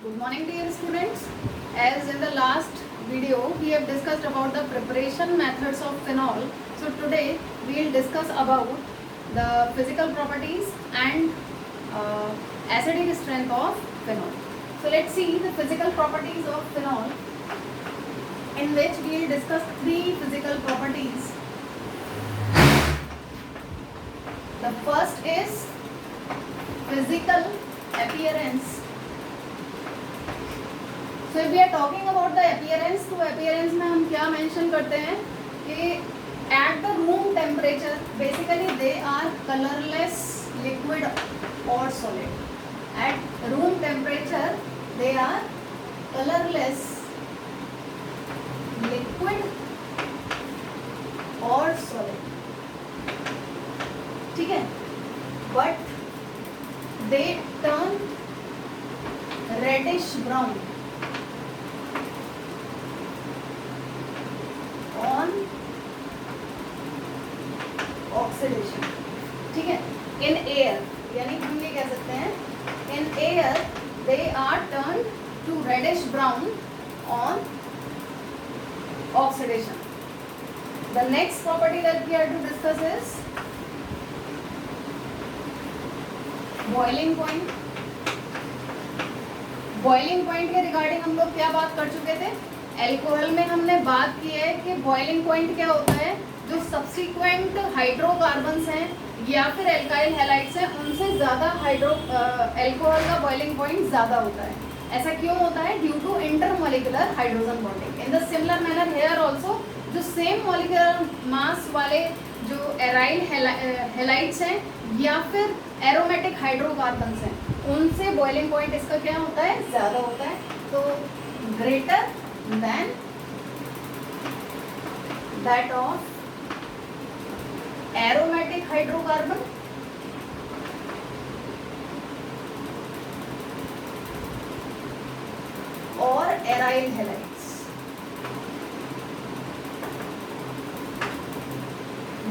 Good morning dear students. As in the last video we have discussed about the preparation methods of phenol. So today we will discuss about the physical properties and acidic strength of phenol. So let's see the physical properties of phenol, in which we will discuss three physical properties. The first is physical appearance. So if we are talking about the appearance, तो appearance में हम क्या mention करते हैं कि at the room temperature basically they are colorless, liquid or solid. At room temperature they are colorless, liquid or solid. ठीक है, but they turn reddish brown on oxidation. ठीक है, in air, यानी हम ये कह सकते हैं in air they are turned to reddish brown on oxidation. The next property that we are to discuss is boiling point. Boiling point के regarding हम लोग क्या बात कर चुके थे? एल्कोहल में हमने बात की है कि बॉइलिंग पॉइंट क्या होता है, जो सब्सिक्वेंट हाइड्रोकार्बन्स हैं या फिर एल्काइल हैलाइड्स हैं उनसे ज़्यादा एल्कोहल का बॉइलिंग पॉइंट ज़्यादा होता है. ऐसा क्यों होता है? Due to intermolecular hydrogen bonding. In the similar manner here also जो सेम मॉलिक्यूलर मास वाले जो एराइल हैलाइड्स हैं या फिर एरोमेटिक हाइड्रोकार्बन्स हैं उनसे बॉइलिंग पॉइंट इसका क्या होता है? ज़्यादा होता है. तो greater than that of aromatic hydrocarbon और aryl halides.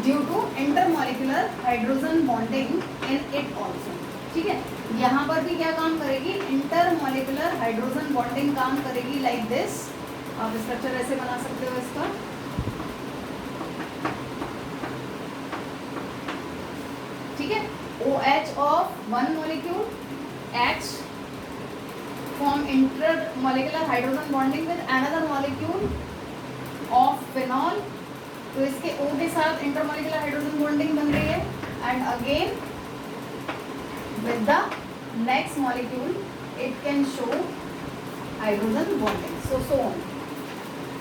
Due to intermolecular hydrogen bonding in it also. ठीक है, यहाँ पर भी क्या काम करेगी? इंटरमॉलिक्यूलर हाइड्रोजन बॉन्डिंग काम करेगी. लाइक दिस आप स्ट्रक्चर ऐसे बना सकते हो इसका. ठीक है, OH of one molecule H form intermolecular hydrogen bonding with another molecule of phenol. तो इसके O के साथ इंटरमॉलिक्यूलर हाइड्रोजन बॉन्डिंग बन रही है and again with the next molecule it can show hydrogen bonding. So on.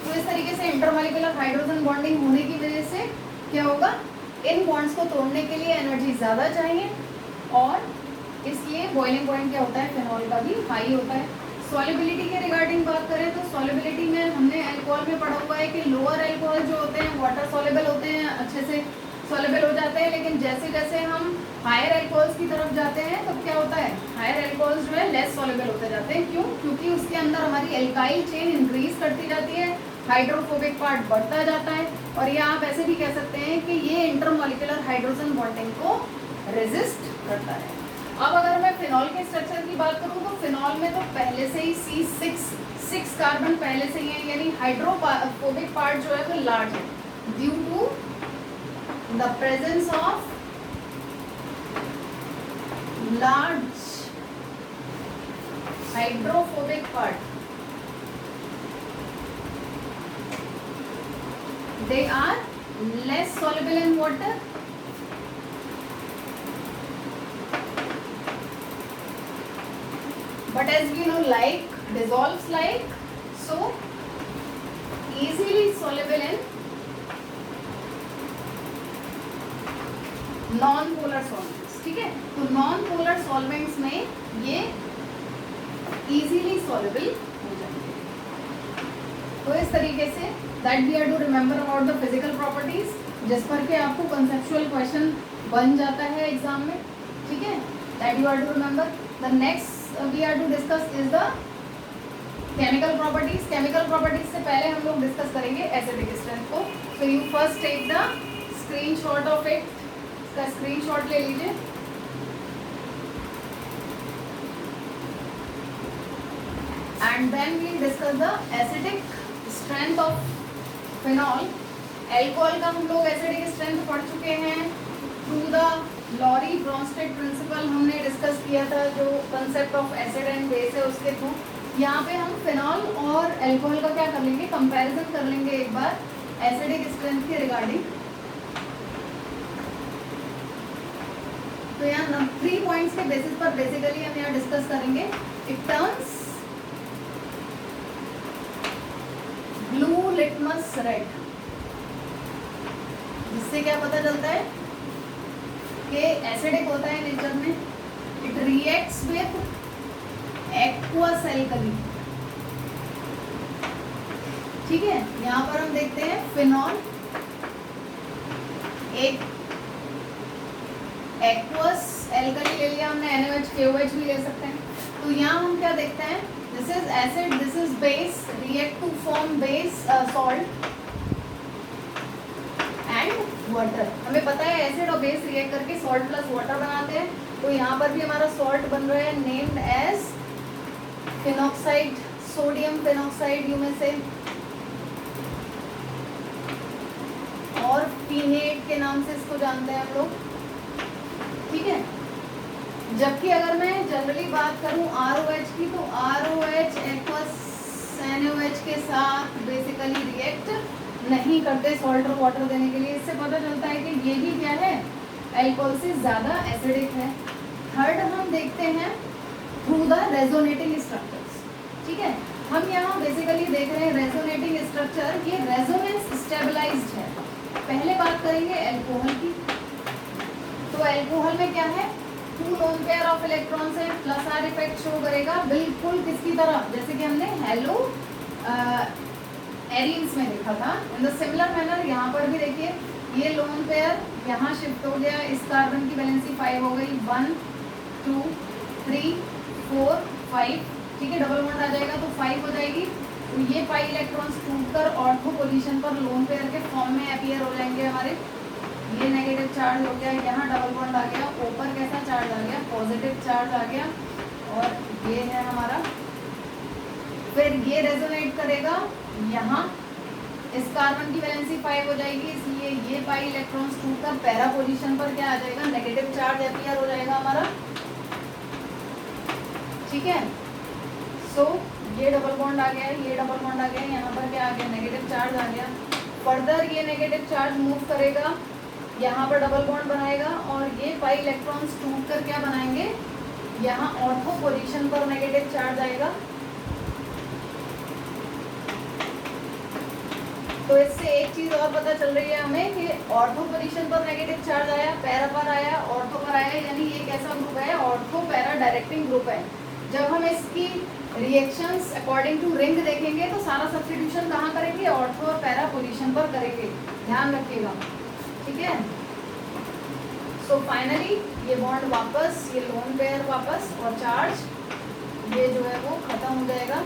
तो इस तरीके से इंटरमॉलिक्यूलर हाइड्रोजन बॉन्डिंग होने की वजह से क्या होगा? इन बॉन्ड्स को तोड़ने के लिए एनर्जी ज़्यादा चाहिए और इसलिए बॉइलिंग पॉइंट क्या होता है? फिनॉल का भी हाई होता है. सॉल्युबिलिटी के रिगार्डिंग बात करें तो सॉल्युबिलिटी में हमने अल्कोहल में पढ़ा हुआ है कि लोअर अल्कोहल जो होते हैं वाटर सॉल्युबल होते हैं, अच्छे से सॉल्युबल हो जाते हैं. लेकिन जैसे जैसे हम हायर अल्कोहल्स की तरफ जाते हैं तो क्या होता है? हायर अल्कोहल्स जो है लेस सॉल्युबल होते जाते हैं. क्यों? क्योंकि उसके अंदर हमारी एल्काइल चेन इंक्रीज करती जाती है, हाइड्रोफोबिक पार्ट बढ़ता जाता है और या आप ऐसे भी कह सकते हैं कि ये इंटरमॉलिक्यूलर हाइड्रोजन बॉन्डिंग को रेजिस्ट करता है. अब अगर मैं फिनॉल के स्ट्रक्चर की बात करूं तो फिनॉल में तो पहले से ही C6 कार्बन पहले से ही है, यानी हाइड्रोफोबिक पार्ट जो है वो लार्ज है due to the presence of large hydrophobic part. They are less soluble in water. But as we know, like dissolves like, so easily soluble in non-polar solvents. ठीक है, तो non-polar solvents में ये easily soluble हो जाएंगे. तो इस तरीके से that we are to remember about the physical properties, जिस पर के आपको conceptual question बन जाता है एग्जाम में. ठीक है, that you are to remember. The next we are to discuss is the chemical properties. Chemical properties से पहले हम लोग डिस्कस करेंगे एसिडिक स्ट्रेंथ को. So you first take the screenshot of it. इसका स्क्रीनशॉट ले लीजिए. and then we discuss the acidic strength of phenol. Alcohol का हम लोग एसिडिक स्ट्रेंथ पढ़ चुके हैं through the Lowry Bronsted principle हमने डिस्कस किया था, जो concept of acid and base है उसके थ्रू। यहाँ पे हम फिनॉल और अल्कोहल का क्या कर लेंगे, कंपैरिजन कर लेंगे एक बार एसिडिक स्ट्रेंथ के रिगार्डिंग। तो यहाँ 3 पॉइंट्स के बेसिस पर बेसिकली हम यहाँ डिस्कस करेंगे। It turns blue litmus red, जिससे क्या पता चलता है कि एसिडिक होता है नेचर में। It reacts with aqueous alkali, ठीक है। यहाँ पर हम देखते हैं फिनॉल एक एक्वस एल्कली ले लिया हमने, NaOH KOH भी ले सकते हैं। तो यहाँ हम क्या देखते हैं, this is acid, this is base, react to form base salt and water. हमें पता है एसिड और बेस रिएक्ट करके सॉल्ट प्लस वाटर बनाते हैं। तो यहाँ पर भी हमारा सॉल्ट बन रहा है named as phenoxide, sodium phenoxide यू में से, और फिनेट के नाम से इसको जानते हैं हम लोग, ठीक है। जबकि अगर मैं जनरली बात करूं ROH की, तो ROH एक्वस NaOH के साथ बेसिकली रिएक्ट नहीं करते सॉल्ट और वाटर देने के लिए। इससे पता चलता है कि ये भी क्या है, अल्कोहल से ज़्यादा एसिडिक है। थर्ड हम देखते हैं थ्रू द रेजोनेटिंग स्ट्रक्चर्स, ठीक है। हम यहाँ बेसिकली देख रहे हैं रेजोनेटिंग स्ट्रक्चर, ये रेजोनेंस स्टेबलाइज्ड है। पहले बात करेंगे अल्कोहल की। तो अल्कोहल में क्या है, 2 लोन पेयर ऑफ इलेक्ट्रॉन्स है, प्लस आर इफेक्ट शो करेगा बिल्कुल किसकी तरह, जैसे कि हमने हेलो एरिन्स में देखा था। इन द सिमिलर मैनर यहाँ पर भी देखिए, ये लोन पेयर यहाँ शिफ्ट हो गया, इस कार्बन की वैलेंसी 5 हो गई, 1 2 3 4 5, ठीक है। डबल बॉन्ड आ जाएगा तो 5 हो जाएगी। तो ये पाई इलेक्ट्रॉन्स टूटकर ऑर्थो पोजीशन पर लोन पेयर के फॉर्म में अपीयर हो जाएंगे हमारे। ये नेगेटिव चार्ज हो गया, यहाँ डबल बॉन्ड आ गया, ऊपर कैसा चार्ज आ गया, पॉजिटिव चार्ज आ गया, और ये है हमारा। फिर ये रेजोनेट करेगा यहाँ, इस कार्बन की वैलेंसी 5 हो जाएगी, इसलिए ये पाई इलेक्ट्रॉन्स टूटकर पैरा पोजीशन पर क्या आ जाएगा, नेगेटिव चार्ज अपीयर हो जाएगा हमारा, ठीक है। सो ये डबल बॉन्ड आ गया, ये डबल बॉन्ड आ गया, यहाँ पर क्या आ गया, नेगेटिव चार्ज आ गया। फर्दर ये नेगेटिव चार्ज मूव करेगा, यहाँ पर डबल बॉन्ड बनाएगा, और ये पाई इलेक्ट्रॉन्स टूटकर क्या बनाएंगे, यहाँ ऑर्थो पोजीशन पर नेगेटिव चार्ज आएगा। तो इससे एक चीज और पता चल रही है हमें कि ऑर्थो पोजीशन पर नेगेटिव चार्ज आया, पैरा पर आया, ऑर्थो पर आया, यानी ये कैसा ग्रुप है, ऑर्थो पैरा डायरेक्टिंग ग्रुप है। जब हम इसकी रिएक्शंस अकॉर्डिंग टू रिंग देखेंगे तो सारा सब्स्टिट्यूशन कहाँ करेंगे, ऑर्थो और पैरा पोजीशन पर करेंगे, ध्यान रखिएगा, ठीक है। सो फाइनली ये बॉन्ड वापस, ये लोन पेयर वापस, और चार्ज ये जो है वो खत्म हो जाएगा।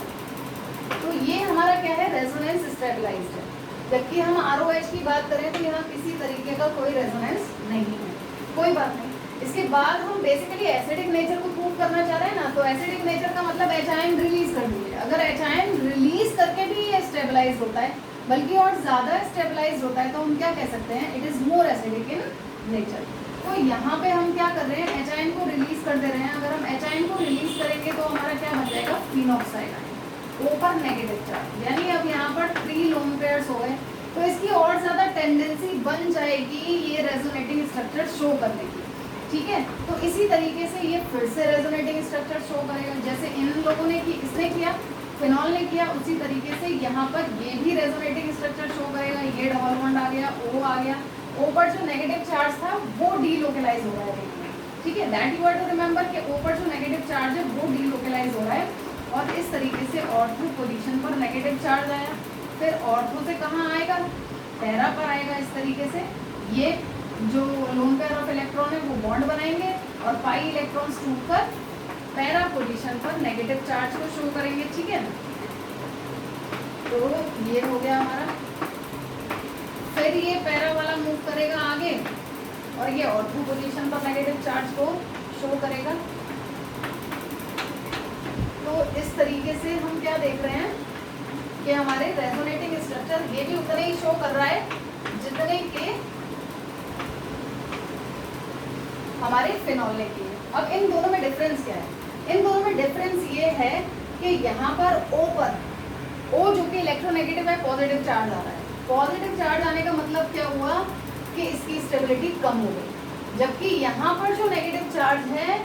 तो ये हमारा क्या है, रेजोनेंस स्टेबलाइज्ड है। जबकि हम ROH की बात करें तो यहाँ किसी तरीके का कोई रेजोनेंस नहीं है, कोई बात नहीं। इसके बाद हम बेसिकली एसिडिक नेचर को प्रूव करना चाह रहे हैं ना, तो एसिडिक नेचर का मतलब एचाइन रिलीज कर दीजिए। अगर एचाइन रिलीज करके भी ये स्टेबलाइज होता है, बल्कि और ज़्यादा स्टेबलाइज होता है, तो हम क्या कह सकते हैं, it is more acidic in nature. तो यहाँ पे हम क्या कर रहे हैं, एचाइन को रिलीज कर दे रहे हैं। अगर हम एचाइन को रिलीज करेंगे तो हमारा क्या बन जाएगा, फिनॉक्साइड, ऊपर नेगेटिव चार्ज, यानी अब यहाँ पर 3 लोन पेयर्स हो गए। तो इसकी और ज़्यादा टेंडेंसी बन जाएगी ये रेजोनेटिंग स्ट्रक्चर शो करने की, ठीक है। तो इसी तरीके से ये फिर से रेजोनेटिंग स्ट्रक्चर शो करेगा, जैसे इन लोगों ने की, इसने किया, फिनॉल ने किया, उसी तरीके से यहाँ पर ये भी रेजोनेटिंग स्ट्रक्चर शो करेगा। ये डबल बॉन्ड आ गया, O आ गया, ऊपर जो नेगेटिव चार्ज था वो डीलोकलाइज हो रहा है, ठीक है। That you are to remember कि ऊपर जो नेगेटिव चार्ज है वो डीलोकलाइज हो रहा है, और इस तरीके से ऑर्थो पोजीशन पर नेगेटिव चार्ज आया, फिर ऑर्थो से कहाँ आएगा, पैरा पर आएगा। इस तरीके से ये जो लोन पेयर ऑफ इलेक्ट्रॉन है वो बॉन्ड बनाएंगे, और पाई इलेक्ट्रॉन्स टूटकर पैरा पोजीशन पर नेगेटिव चार्ज को शो करेंगे, ठीक है। तो ये हो गया हमारा। फिर ये पैरा वाला मूव करेगा आगे, और ये ऑर्थो पोजीशन पर नेगेटिव चार्ज को शो करेगा। तो इस तरीके से हम क्या देख रहे हैं कि हमारे रेजोनेटिंग स्ट्रक्चर ये भी उतने ही शो कर रहा है जितने के हमारे फिनॉल ने किए। अब इन दोनों में डिफरेंस क्या है? इन दोनों में डिफरेंस ये है कि यहाँ पर O जो कि इलेक्ट्रोनेगेटिव है, पॉजिटिव चार्ज आ रहा है। पॉजिटिव चार्ज आने का मतलब क्या हुआ कि इसकी स्टेबिलिटी कम हो गई, जबकि यहाँ पर जो नेगेटिव चार्ज है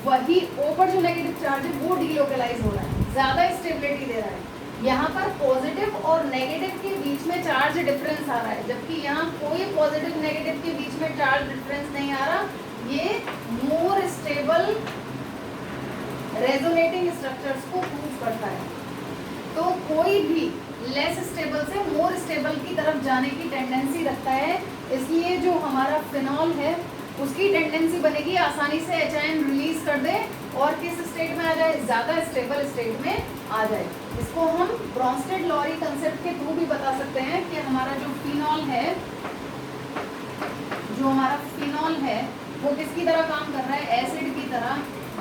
वही O पर जो नेगेटिव चार्ज है वो डीलोकलाइज हो रहा है, ज़्यादा स्टेबिलिटी दे रहा है। यहाँ पर पॉजिटिव और नेगेटिव के बीच में चार्ज डिफरेंस आ रहा है, जबकि यहाँ कोई पॉजिटिव नेगेटिव के बीच में चार्ज डिफरेंस नहीं आ रहा। ये मोर स्टेबल रेजोनेटिंग स्ट्रक्चर्स को प्रूव करता है। तो कोई भी लेस स्टेबल से मोर स्टेबल की तरफ जाने की टेंडेंसी रखता है, इसलिए जो हमारा फिनॉल है उसकी टेंडेंसी बनेगी आसानी से एच रिलीज कर दे और किस स्टेट में आ जाए, ज़्यादा स्टेबल स्टेट में आ जाए। इसको हम ब्रॉन्स्टेड-लॉरी कंसेप्ट के थ्रू भी बता सकते हैं कि हमारा जो फिनॉल है वो किसकी तरह काम कर रहा है, एसिड की तरह।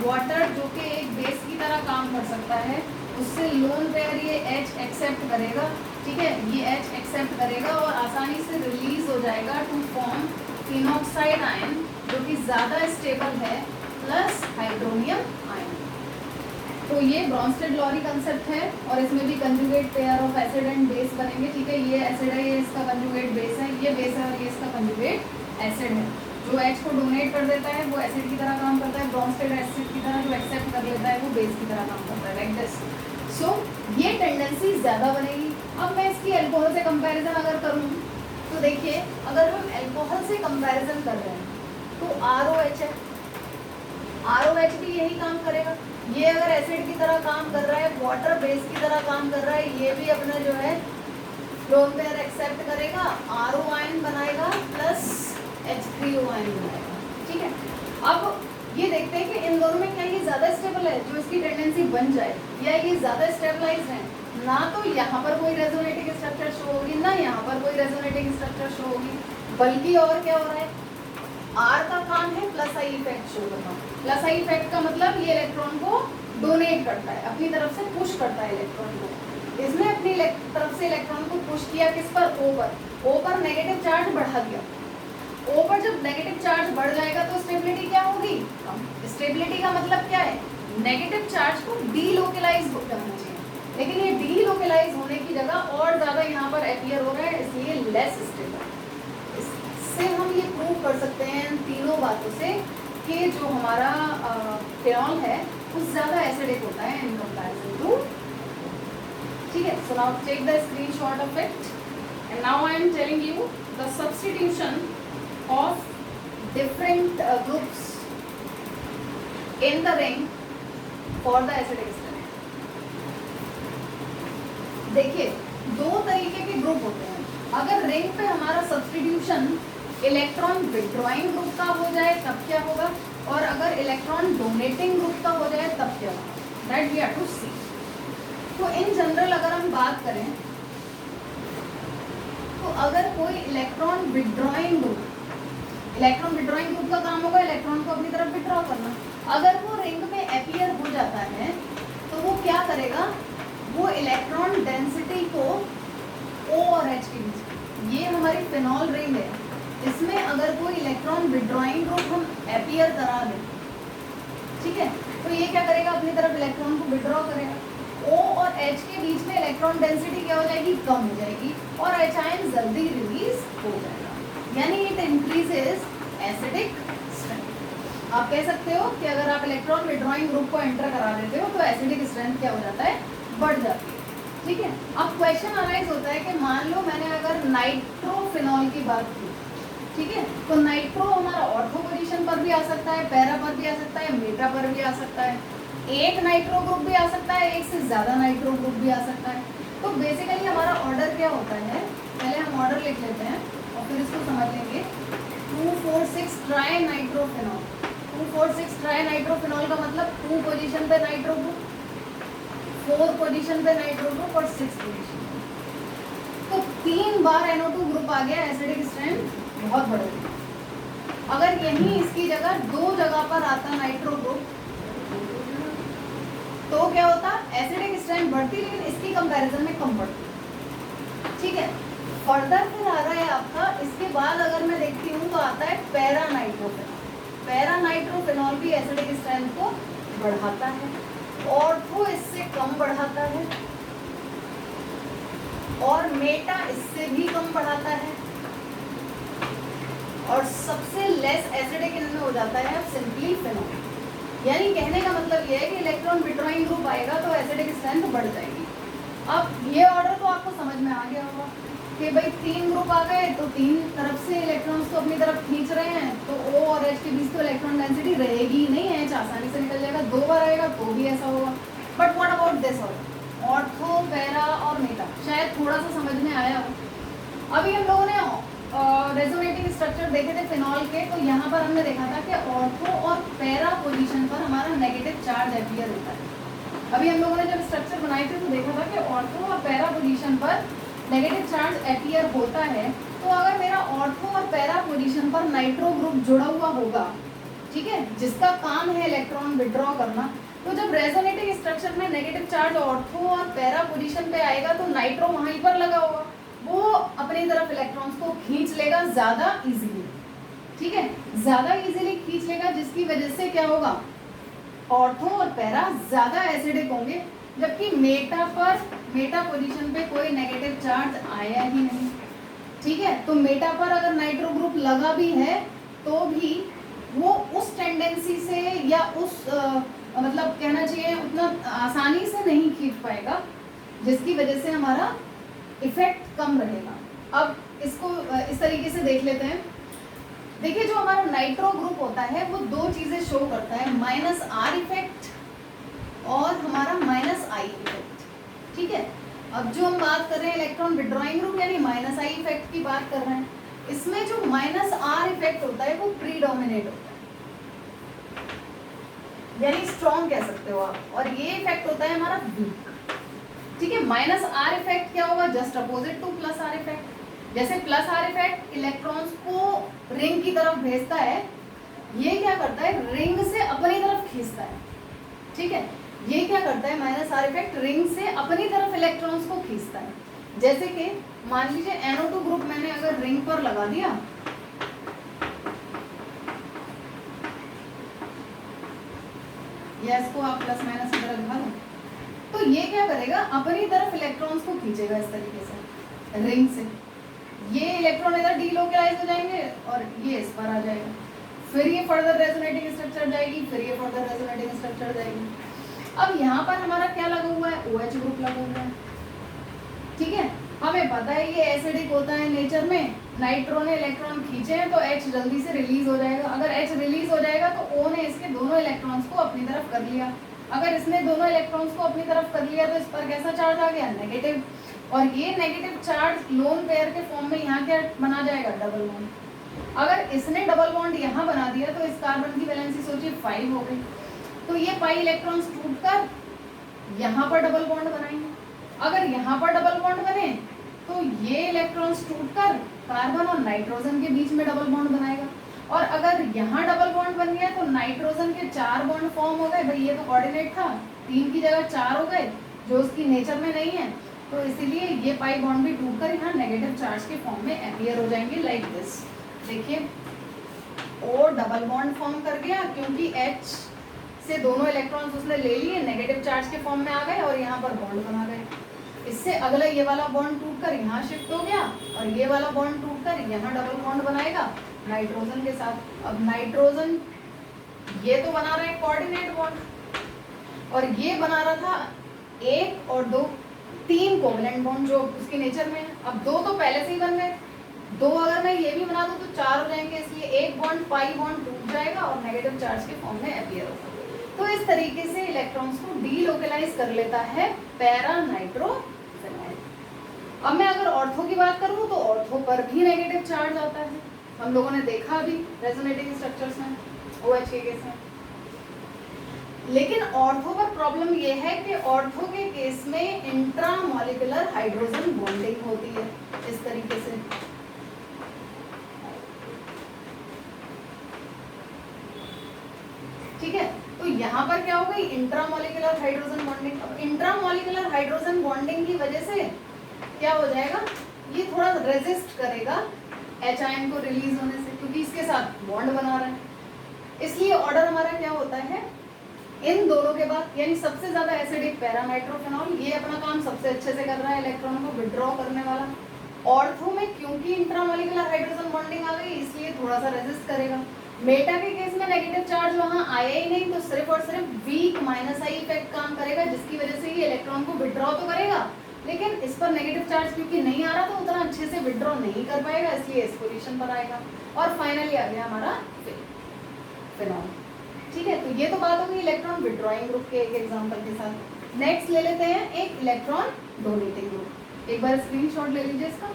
वाटर जो कि एक बेस की तरह काम कर सकता है, उससे लोन पेयर ये H एक्सेप्ट करेगा, ठीक है, ये H एक्सेप्ट करेगा और आसानी से रिलीज हो जाएगा टू फॉर्म फिनॉक्साइड आयन जो कि ज़्यादा स्टेबल है प्लस हाइड्रोनियम आयन। तो ये ब्रॉन्स्टेड-लॉरी कंसेप्ट है और इसमें भी conjugate pair of acid and base बनेंगे, ठीक है। ये एसिड है, ये इसका कंजुगेट बेस है, ये बेस है और ये इसका कंजुगेट एसिड है। जो H को डोनेट कर देता है वो एसिड की तरह काम करता है, ब्रॉन्स्टेड एसिड की तरह जो एक्सेप्ट कर लेता है वो बेस की तरह काम करता है, लाइक दिस। सो ये टेंडेंसी ज़्यादा बनेगी। अब मैं इसकी अल्कोहल से कंपैरिजन अगर करूँ तो देखिए, अगर हम अल्कोहल से कंपैरिजन कर रहे हैं तो ROH है, ROH भी यही काम करेगा। ये अगर एसिड की तरह काम कर रहा है, वाटर बेस की तरह काम कर रहा है, ये भी अपना जो है लोन पेयर एक्सेप्ट करेगा, RO आयन बनाएगा प्लस H3O आयन बनाएगा, ठीक है। अब ये देखते हैं कि इन दोनों में क्या ये ज़्यादा स्टेबल है जो इसकी टेंडेंसी बन जाए, या ये ज़्यादा स्टेबलाइज है। ना तो यहाँ पर कोई रेजोनेटिंग स्ट्रक्चर शो होगी, ना यहाँ पर कोई रेजोनेटिंग स्ट्रक्चर शो होगी, बल्कि और क्या हो रहा है, R का काम है प्लस आई इफेक्ट शो करना। प्लस आई इफेक्ट का मतलब ये इलेक्ट्रॉन को डोनेट करता है, अपनी तरफ से पुश करता है इलेक्ट्रॉन को। इसने अपनी तरफ से इलेक्ट्रॉन को पुश किया किस पर, O पर नेगेटिव चार्ज बढ़ा दिया। O पर जब नेगेटिव चार्ज बढ़ जाएगा तो स्टेबिलिटी क्या होगी, कम। स्टेबिलिटी का मतलब क्या है, नेगेटिव चार्ज को डीलोकलाइज करना चाहिए, लेकिन ये डीलोकलाइज होने की जगह और ज़्यादा यहाँ पर अपीयर हो रहा है, इसलिए लेस स्टेबल। इससे हम ये प्रूव कर सकते हैं इन तीनों बातों से कि जो हमारा फिनॉल है वो ज़्यादा एसिडिक होता है इन कंपैरिजन टू, ठीक है। So now take the screenshot of it and now I am telling you the substitution of different groups in the ring for the acidic state. देखिए, दो तरीके के ग्रुप होते हैं। अगर रिंग पे हमारा सब्स्टिट्यूशन इलेक्ट्रॉन विड्रॉइंग ग्रुप का हो जाए तब क्या होगा, और अगर इलेक्ट्रॉन डोनेटिंग ग्रुप का हो जाए तब क्या होगा, दैट वी हैव टू सी। तो इन जनरल अगर हम बात करें तो अगर कोई इलेक्ट्रॉन विड्रॉइंग ग्रुप का काम होगा इलेक्ट्रॉन को अपनी तरफ विड्रॉ करना। अगर वो रिंग में अपीयर हो जाता है तो वो क्या करेगा, वो इलेक्ट्रॉन डेंसिटी को O और H के बीच, ये हमारी फिनॉल रिंग है, इसमें अगर कोई इलेक्ट्रॉन विड्रॉइंग ग्रुप हम अपीयर करा दें, ठीक है, तो ये क्या करेगा, अपनी तरफ इलेक्ट्रॉन को विड्रॉ करेगा। O और H के बीच में इलेक्ट्रॉन डेंसिटी क्या हो जाएगी, कम हो जाएगी और H आयन जल्दी रिलीज हो जाएगा, यानी इट इंक्रीजेस एसिडिक स्ट्रेंथ। आप कह सकते हो कि अगर आप इलेक्ट्रॉन विड्रॉइंग ग्रुप को एंटर करा देते हो तो एसिडिक स्ट्रेंथ क्या हो जाता है, बढ़ जाती है, ठीक है। अब क्वेश्चन अराइज होता है कि मान लो मैंने अगर नाइट्रोफिनॉल की बात की, ठीक है, तो नाइट्रो हमारा ऑर्थो पोजीशन पर भी आ सकता है, पैरा पर भी आ सकता है, मेटा पर भी आ सकता है, एक नाइट्रो ग्रुप भी आ सकता है, एक से ज़्यादा नाइट्रो ग्रुप भी आ सकता है। तो बेसिकली हमारा ऑर्डर क्या होता है, पहले हम ऑर्डर लिख लेते हैं और फिर इसको समझ लेंगे। 2,4,6 ट्राई नाइट्रोफिनॉल। 2,4,6 ट्राई नाइट्रोफिनॉल का मतलब 2 पोजीशन पे नाइट्रो ग्रुप, 4 पोजीशन पे नाइट्रो ग्रुप और 6 पोजीशन। तो 3 बार NO2 ग्रुप आ गया, एसिडिक स्ट्रेंथ बहुत बढ़ गई। अगर यहीं इसकी जगह 2 जगह पर आता नाइट्रो ग्रुप तो क्या होता, एसिडिक स्ट्रेंथ बढ़ती लेकिन इसकी कंपैरिजन में कम बढ़ती। ठीक है, फर्दर फिर आ रहा है आपका, इसके बाद अगर मैं देखती हूँ तो आता है पैरा नाइट्रोफिनॉल। पैरा नाइट्रोफिनॉल भी एसिडिक स्ट्रेंथ को बढ़ाता है, ऑर्थो इससे कम बढ़ाता है और मेटा इससे भी कम बढ़ाता है, और सबसे लेस एसिडिक इनमें हो जाता है सिंपली फिनॉल। यानी कहने का मतलब ये है कि इलेक्ट्रॉन विड्रॉइंग ग्रुप आएगा तो एसिडिक स्ट्रेंथ बढ़ जाएगी। अब ये ऑर्डर तो आपको समझ में आ गया होगा कि भाई 3 ग्रुप आ गए तो 3 तरफ से इलेक्ट्रॉन्स को अपनी तरफ खींच रहे हैं, तो O और H के बीच तो इलेक्ट्रॉन डेंसिटी रहेगी नहीं, H आसानी से निकल जाएगा। 2 बार आएगा तो भी ऐसा होगा। But what about this order, ortho, para और मेटा, शायद थोड़ा सा समझ में आया हो। अभी हम लोगों ने रेजोनेटिंग स्ट्रक्चर देखे थे फिनॉल के, तो यहाँ पर हमने देखा था कि ऑर्थो और पैरा पोजीशन पर हमारा नेगेटिव चार्ज अपीयर होता है। अभी हम लोगों ने जब स्ट्रक्चर बनाए थे तो देखा था कि ऑर्थो और पैरा पोजीशन पर नेगेटिव चार्ज अपीयर होता है। तो अगर मेरा ऑर्थो और पैरा पोजीशन पर नाइट्रो ग्रुप जुड़ा हुआ होगा, ठीक है, जिसका काम है इलेक्ट्रॉन विड्रॉ करना, तो जब रेजोनेटिंग स्ट्रक्चर में नेगेटिव चार्ज ऑर्थो और पैरा पोजीशन पे आएगा तो नाइट्रो वहीं पर लगा होगा, वो अपनी तरफ इलेक्ट्रॉन्स को खींच लेगा ज़्यादा इजीली। ठीक है, ज़्यादा इजीली खींच लेगा, जिसकी वजह से क्या होगा, ऑर्थो और पैरा ज़्यादा एसिडिक होंगे, जबकि मेटा पोजीशन पे कोई नेगेटिव चार्ज आया ही नहीं। ठीक है, तो मेटा पर अगर नाइट्रो ग्रुप लगा भी है तो भी वो उस टेंडेंसी से या उस मतलब कहना चाहिए उतना आसानी से नहीं खींच पाएगा, जिसकी वजह से हमारा इफेक्ट कम रहेगा। अब इसको इस तरीके से देख लेते हैं। देखिए, जो हमारा नाइट्रो ग्रुप होता है वो 2 चीजें शो करता है, -R इफेक्ट और हमारा -I इफेक्ट। ठीक है, अब जो हम बात कर रहे हैं इलेक्ट्रॉन विड्रॉइंग ग्रुप यानी -I इफेक्ट की बात कर रहे हैं, इसमें जो -R इफेक्ट होता है वो प्रीडोमिनेट होता है, यानी स्ट्रॉन्ग कह सकते हो आप, और ये इफेक्ट होता है हमारा वीक। ठीक है, -R इफेक्ट क्या होगा, just opposite to +R effect. जैसे +R इफेक्ट इलेक्ट्रॉन्स को रिंग की तरफ भेजता है, ये क्या करता है, रिंग से अपनी तरफ खींचता है। ठीक है, ये क्या करता है, -R इफेक्ट रिंग से अपनी तरफ इलेक्ट्रॉन्स को खींचता है। जैसे कि मान लीजिए NO2 ग्रुप मैंने अगर रिंग पर लगा दिया, या इसको आप +- इधर लगा दो, तो ये क्या करेगा, अपनी तरफ इलेक्ट्रॉन्स को खींचेगा इस तरीके से रिंग से। ये इलेक्ट्रॉन इधर डीलोकलाइज हो जाएंगे और ये इस पर आ जाएगा, फिर ये फर्दर रेजोनेटिंग स्ट्रक्चर जाएगी, फिर ये फर्दर रेजोनेटिंग स्ट्रक्चर जाएगी। अब यहाँ पर हमारा क्या लगा हुआ है, OH ग्रुप लगा हुआ है। ठीक है, हमें पता है ये एसिडिक होता है नेचर में, नाइट्रो ने इलेक्ट्रॉन खींचे हैं तो H जल्दी से रिलीज हो जाएगा। अगर H रिलीज हो जाएगा तो O ने इसके दोनों इलेक्ट्रॉन्स को अपनी तरफ कर लिया। अगर इसने दोनों इलेक्ट्रॉन्स को अपनी तरफ कर लिया तो इस पर कैसा चार्ज आ गया, नेगेटिव, और ये नेगेटिव चार्ज लोन पेयर के फॉर्म में यहाँ क्या बना जाएगा, डबल बॉन्ड। अगर इसने डबल बॉन्ड यहाँ बना दिया तो इस कार्बन की वैलेंसी सोचिए 5 हो गई, तो ये पाई इलेक्ट्रॉन्स टूटकर यहाँ पर डबल बॉन्ड बनाएंगे। अगर यहाँ पर डबल बॉन्ड बने तो ये इलेक्ट्रॉन्स टूटकर कार्बन और नाइट्रोजन के बीच में डबल बॉन्ड बनाएगा, और अगर यहाँ डबल बॉन्ड बन गया तो नाइट्रोजन के 4 बॉन्ड फॉर्म हो गए। भाई ये तो कोऑर्डिनेट था, 3 की जगह 4 हो गए, जो उसकी नेचर में नहीं है, तो इसीलिए ये पाई बॉन्ड भी टूटकर यहाँ नेगेटिव चार्ज के फॉर्म में अपीयर हो जाएंगे, लाइक दिस। देखिए, O डबल बॉन्ड फॉर्म कर गया क्योंकि H से दोनों इलेक्ट्रॉन्स उसने ले लिए, नेगेटिव चार्ज के फॉर्म में आ गए और यहाँ पर बॉन्ड बना गए। इससे अगला ये वाला बॉन्ड टूटकर यहाँ शिफ्ट हो गया, और ये वाला बॉन्ड टूटकर यहाँ डबल बॉन्ड बनाएगा नाइट्रोजन के साथ। अब नाइट्रोजन ये तो बना रहा है कोऑर्डिनेट बॉन्ड, और ये बना रहा था 1 और 2 3 कोवलेंट बॉन्ड जो उसके नेचर में है। अब 2 तो पहले से ही बन गए, 2 अगर मैं ये भी बना दूं तो 4 हो जाएंगे, इसलिए 1 बॉन्ड पाई बॉन्ड टूट जाएगा और नेगेटिव चार्ज के फॉर्म में अपीयर होगा। तो इस तरीके से इलेक्ट्रॉन्स को डीलोकलाइज कर लेता है पैरा नाइट्रोफिनॉल। अब मैं अगर ऑर्थो की बात करूं तो ऑर्थो पर भी नेगेटिव चार्ज आता है, हम लोगों ने देखा अभी रेजोनेटिंग स्ट्रक्चर्स में OH के केस में। लेकिन ऑर्थो पर प्रॉब्लम ये है कि ऑर्थो के केस में इंट्रामॉलिक्यूलर हाइड्रोजन बॉन्डिंग होती है इस तरीके से। ठीक है, तो यहाँ पर क्या होगा, गई इंट्रामोलिकुलर हाइड्रोजन बॉन्डिंग। अब इंट्रामोलिकुलर हाइड्रोजन बॉन्डिंग की वजह से क्या हो जाएगा, ये थोड़ा रेजिस्ट करेगा H आयन को रिलीज होने से, क्योंकि इसके साथ बॉन्ड बना रहा है। इसलिए ऑर्डर हमारा क्या होता है, इन दोनों के बाद, यानी सबसे ज्यादा एसिडिक पैरानाइट्रोफेनॉल, ये अपना काम सबसे अच्छे से कर रहा है इलेक्ट्रॉन को विड्रॉ करने वाला। ऑर्थो में क्योंकि इंट्रामोलिकुलर हाइड्रोजन बॉन्डिंग आ गई इसलिए थोड़ा सा रेजिस्ट करेगा। मेटा के केस में नेगेटिव चार्ज वहां आया ही नहीं, तो सिर्फ और सिर्फ वीक माइनस आई इफेक्ट काम करेगा, जिसकी वजह से ये इलेक्ट्रॉन को विड्रॉ तो करेगा, लेकिन इस पर नेगेटिव चार्ज क्योंकि नहीं आ रहा तो उतना अच्छे से विड्रॉ नहीं कर पाएगा, इसलिए इस पोजीशन पर आएगा। और फाइनली आ गया हमारा फिनॉल। ठीक है, तो ये तो बात होगी इलेक्ट्रॉन विड्रॉइंग ग्रुप के एक एग्जांपल के साथ। नेक्स्ट ले लेते हैं एक इलेक्ट्रॉन डोनेटिंग ग्रुप। एक बार स्क्रीनशॉट ले लीजिए इसका।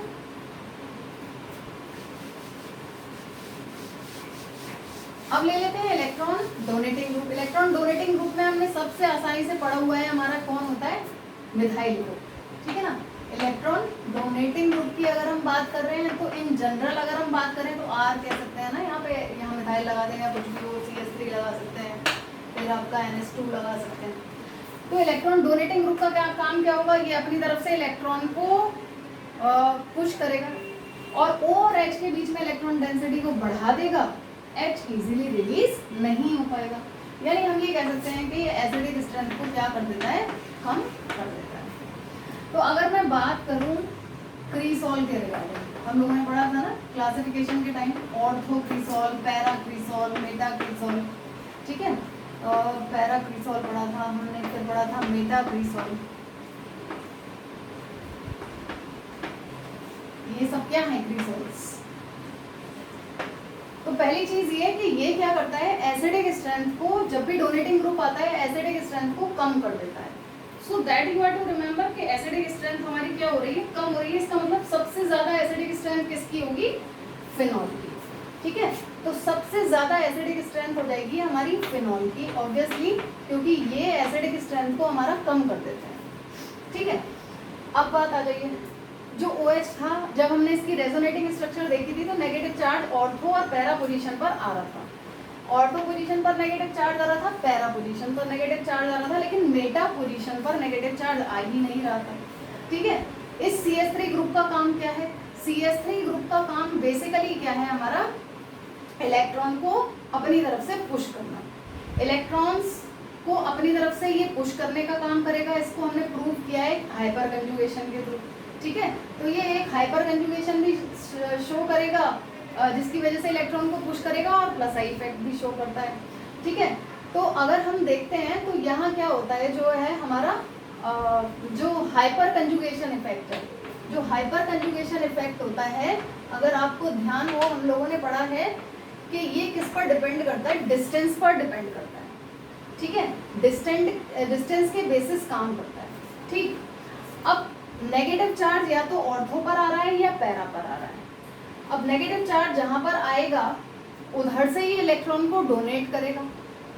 अब ले लेते हैं electron donating group. Electron donating group में हमने सबसे आसानी से पढ़ा हुआ है हमारा कौन होता है, मिथाइल ग्रुप। ठीक है ना। इलेक्ट्रॉन डोनेटिंग ग्रुप की अगर हम बात कर रहे हैं तो इन जनरल अगर हम बात करें तो आर कह सकते हैं ना, यहाँ पे यहाँ मिथाइल लगा देंगे, कुछ भी हो, CH3 लगा सकते हैं, फिर आपका NH2 लगा सकते हैं। तो इलेक्ट्रॉन डोनेटिंग ग्रुप का क्या काम क्या होगा, ये अपनी तरफ से इलेक्ट्रॉन को पुश करेगा और O और H के बीच में इलेक्ट्रॉन डेंसिटी को बढ़ा देगा, H इजीली रिलीज नहीं हो पाएगा। यानी हम ये कह सकते हैं कि एसिडिक स्ट्रेंथ को क्या कर देता है, कम कर देता है। तो अगर मैं बात करूं क्रीसॉल के रिगार्डिंग, हम लोगों ने पढ़ा था ना क्लासिफिकेशन के टाइम, ऑर्थो क्रीसॉल, पैरा क्रीसॉल, मेटा क्रीसॉल। ठीक है, पैरा क्रीसॉल पढ़ा था हमने, फिर पढ़ा था मेटा क्रीसॉल। ये सब क्या है क्रीसॉल्स। तो पहली चीज ये कि ये क्या करता है, एसिडिक स्ट्रेंथ को, जब भी डोनेटिंग ग्रुप आता है एसिडिक स्ट्रेंथ को कम कर देता है। So that you have to remember कि एसिडिक स्ट्रेंथ हमारी क्या हो रही है, कम हो रही है। इसका मतलब सबसे ज्यादा एसिडिक स्ट्रेंथ किसकी होगी, फिनॉल की। ठीक है, तो सबसे ज्यादा एसिडिक स्ट्रेंथ हो जाएगी हमारी फिनॉल की, ऑब्वियसली, क्योंकि ये एसिडिक स्ट्रेंथ को हमारा कम कर देता है। ठीक है, अब बात आ जाइए, जो OH था जब हमने इसकी रेजोनेटिंग स्ट्रक्चर देखी थी तो नेगेटिव चार्ज ऑर्थो और पैरा पोजीशन पर आ रहा था। ऑर्थो पोजीशन पर नेगेटिव चार्ज आ रहा था, पैरा पोजीशन पर नेगेटिव चार्ज आ रहा था, लेकिन मेटा पोजीशन पर नेगेटिव चार्ज आ ही नहीं रहा था। ठीक है, इस CH3 ग्रुप का काम क्या है, CH3 ग्रुप का काम बेसिकली क्या है हमारा, इलेक्ट्रॉन को अपनी तरफ से पुश करना। इलेक्ट्रॉन्स को अपनी तरफ से ये पुश करने का काम करेगा। इसको हमने प्रूव किया है हाइपर कंजुगेशन के थ्रू। ठीक है, तो ये एक हाइपर कंजुगेशन भी शो करेगा, जिसकी वजह से इलेक्ट्रॉन को पुश करेगा, और प्लस आई इफेक्ट भी शो करता है। ठीक है, तो अगर हम देखते हैं तो यहाँ क्या होता है, जो है हमारा जो हाइपर कंजुगेशन इफेक्ट है, जो हाइपर कंजुगेशन इफेक्ट होता है, अगर आपको ध्यान हो, हम लोगों ने पढ़ा है कि ये किस पर डिपेंड करता है, डिस्टेंस पर डिपेंड करता है। ठीक है, डिस्टेंस के बेसिस काम करता है। ठीक, अब नेगेटिव चार्ज या तो ऑर्थो पर आ रहा है या पैरा पर आ रहा है। अब नेगेटिव चार्ज जहां पर आएगा उधर से ही इलेक्ट्रॉन को डोनेट करेगा।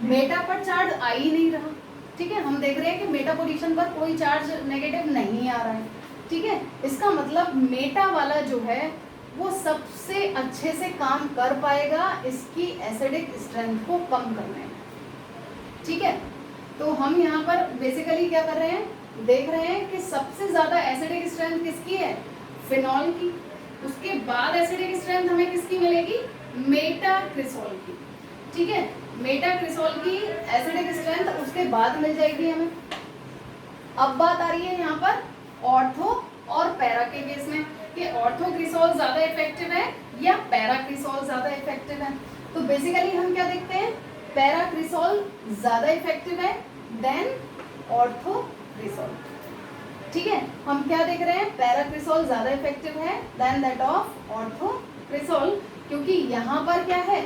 मेटा पर चार्ज आ ही नहीं रहा। ठीक है, हम देख रहे हैं कि मेटा पोजीशन पर कोई चार्ज नेगेटिव नहीं आ रहा है। ठीक है, इसका मतलब मेटा वाला जो है वो सबसे अच्छे से काम कर पाएगा इसकी एसिडिक स्ट्रेंथ को कम करने में। ठीक है, तो हम यहाँ पर बेसिकली क्या कर रहे हैं, देख रहे हैं कि सबसे ज्यादा एसिडिक स्ट्रेंथ किसकी है, फिनॉल की। उसके बाद एसिडिक स्ट्रेंथ हमें किसकी मिलेगी, मेटा क्रिसॉल की। ठीक है, मेटा क्रिसॉल की एसिडिक स्ट्रेंथ उसके बाद मिल जाएगी हमें। अब बात आ रही है यहाँ पर ऑर्थो और पैरा के केस में कि ऑर्थो क्रिसॉल ज्यादा इफेक्टिव है या पैरा क्रिसॉल ज्यादा इफेक्टिव है। तो बेसिकली हम क्या देखते हैं, पैरा क्रिसॉल ज्यादा इफेक्टिव है देन ऑर्थो क्रिसॉल। ठीक है, हम क्या देख रहे हैं, पैरा क्रिसॉल ज्यादा इफेक्टिव है देन दैट ऑफ ऑर्थो क्रिसॉल, क्योंकि यहाँ पर क्या है,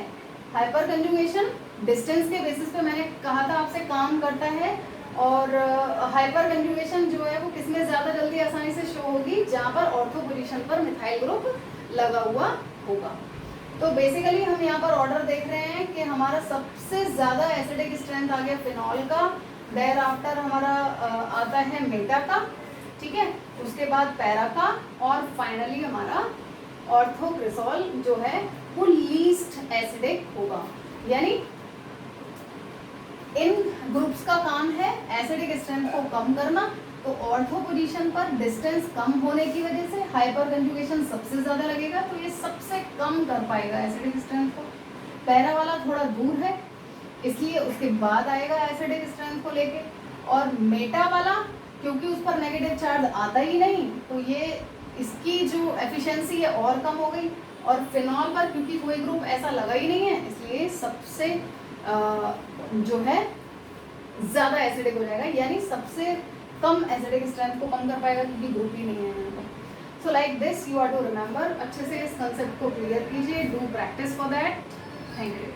हाइपर कंजुगेशन डिस्टेंस के बेसिस पे मैंने कहा था आपसे काम करता है, और हाइपर कंजुगेशन जो है वो किसमें ज्यादा जल्दी आसानी से शो होगी, जहाँ पर ऑर्थो पोजीशन पर मिथाइल ग्रुप लगा हुआ होगा। तो बेसिकली हम यहाँ पर ऑर्डर देख रहे हैं कि हमारा सबसे ज्यादा एसिडिक स्ट्रेंथ आ गया फिनॉल का, देयर आफ्टर हमारा आता है मेटा का। ठीक है, उसके बाद पैरा का, और फाइनली हमारा ऑर्थो क्रिसॉल जो है वो लीस्ट एसिडिक होगा। यानी इन ग्रुप्स का काम है एसिडिक स्ट्रेंथ को कम करना, तो ऑर्थो पोजीशन पर डिस्टेंस कम होने की वजह से हाइपर कंजुगेशन सबसे ज़्यादा लगेगा, तो ये सबसे कम कर पाएगा एसिडिक स्ट्रेंथ को। पैरा वाला थोड़ा दूर है इसलिए उसके बाद आएगा एसिडिक स्ट्रेंथ को लेके, और मेटा वाला क्योंकि उस पर नेगेटिव चार्ज आता ही नहीं तो ये इसकी जो एफिशिएंसी है और कम हो गई, और फिनॉल पर क्योंकि कोई ग्रुप ऐसा लगा ही नहीं है इसलिए सबसे जो है ज़्यादा एसिडिक हो जाएगा, यानी सबसे कम एसिडिक स्ट्रेंथ को कम कर पाएगा क्योंकि ग्रुप ही नहीं है यहाँ पर। So like this you are to remember, अच्छे से इस कंसेप्ट को क्लियर कीजिए, do practice for that. Thank you.